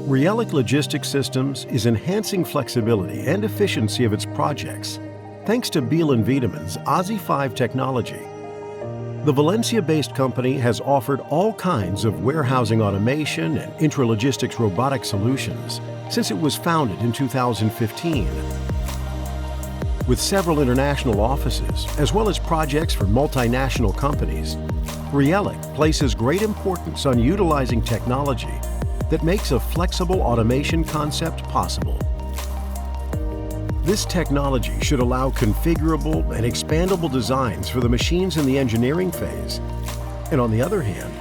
RIELEC Logistic Systems is enhancing flexibility and efficiency of its projects thanks to Bihl+Wiedemann's ASi-5 technology. The Valencia-based company has offered all kinds of warehousing automation and intralogistics robotic solutions since it was founded in 2015. With several international offices, as well as projects for multinational companies, RIELEC places great importance on utilizing technology that makes a flexible automation concept possible. This technology should allow configurable and expandable designs for the machines in the engineering phase. And on the other hand,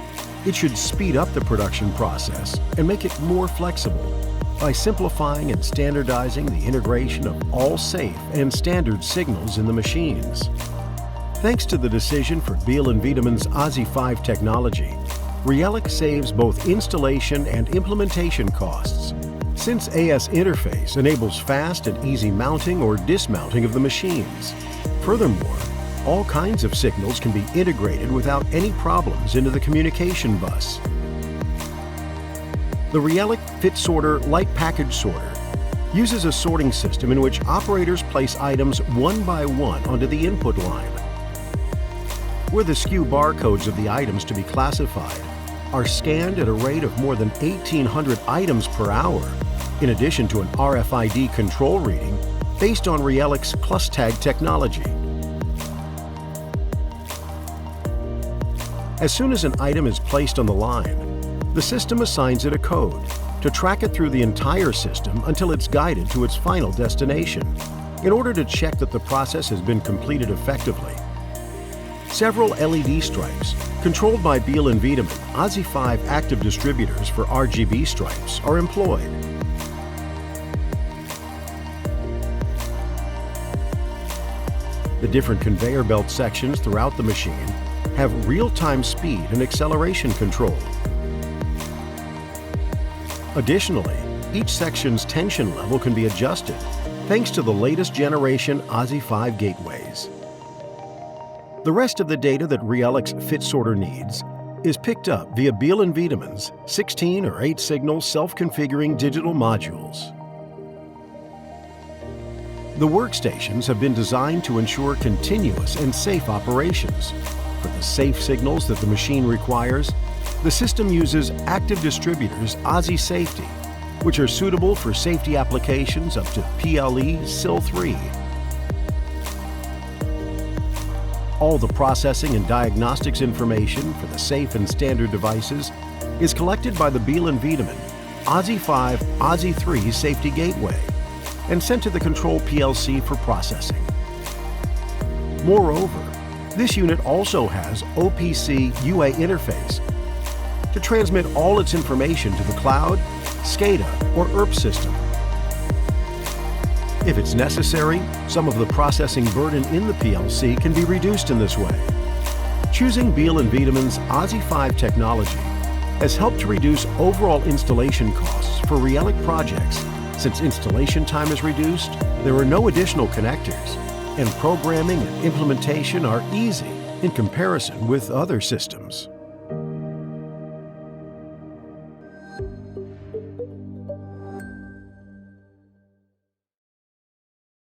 it should speed up the production process and make it more flexible by simplifying and standardizing the integration of all safe and standard signals in the machines. Thanks to the decision for Bihl+Wiedemann's ASi-5 technology, RIELEC saves both installation and implementation costs, since AS interface enables fast and easy mounting or dismounting of the machines. Furthermore, all kinds of signals can be integrated without any problems into the communication bus. The RIELEC Fit Sorter light package sorter uses a sorting system in which operators place items one by one onto the input line, where the SKU barcodes of the items to be classified are scanned at a rate of more than 1,800 items per hour, in addition to an RFID control reading based on RIELEC's +Tag technology. As soon as an item is placed on the line, the system assigns it a code to track it through the entire system until it's guided to its final destination, in order to check that the process has been completed effectively. Several LED stripes, controlled by Bihl+Wiedemann ASi-5 active distributors for RGB stripes, are employed. The different conveyor belt sections throughout the machine have real-time speed and acceleration control. Additionally, each section's tension level can be adjusted thanks to the latest generation ASi-5 gateways. The rest of the data that RIELEC's Fit Sorter needs is picked up via Bihl+Wiedemann's 16 or 8 signal self-configuring digital modules. The workstations have been designed to ensure continuous and safe operations. For the safe signals that the machine requires, the system uses active distributors ASi-Safety, which are suitable for safety applications up to PLE SIL 3. All the processing and diagnostics information for the safe and standard devices is collected by the Bihl+Wiedemann ASi-5 ASi-3 Safety Gateway and sent to the control PLC for processing. Moreover, this unit also has OPC UA interface to transmit all its information to the cloud, SCADA, or ERP system. If it's necessary, some of the processing burden in the PLC can be reduced in this way. Choosing Bihl+Wiedemann's ASi-5 technology has helped to reduce overall installation costs for RIELEC projects. Since installation time is reduced, there are no additional connectors, and programming and implementation are easy in comparison with other systems.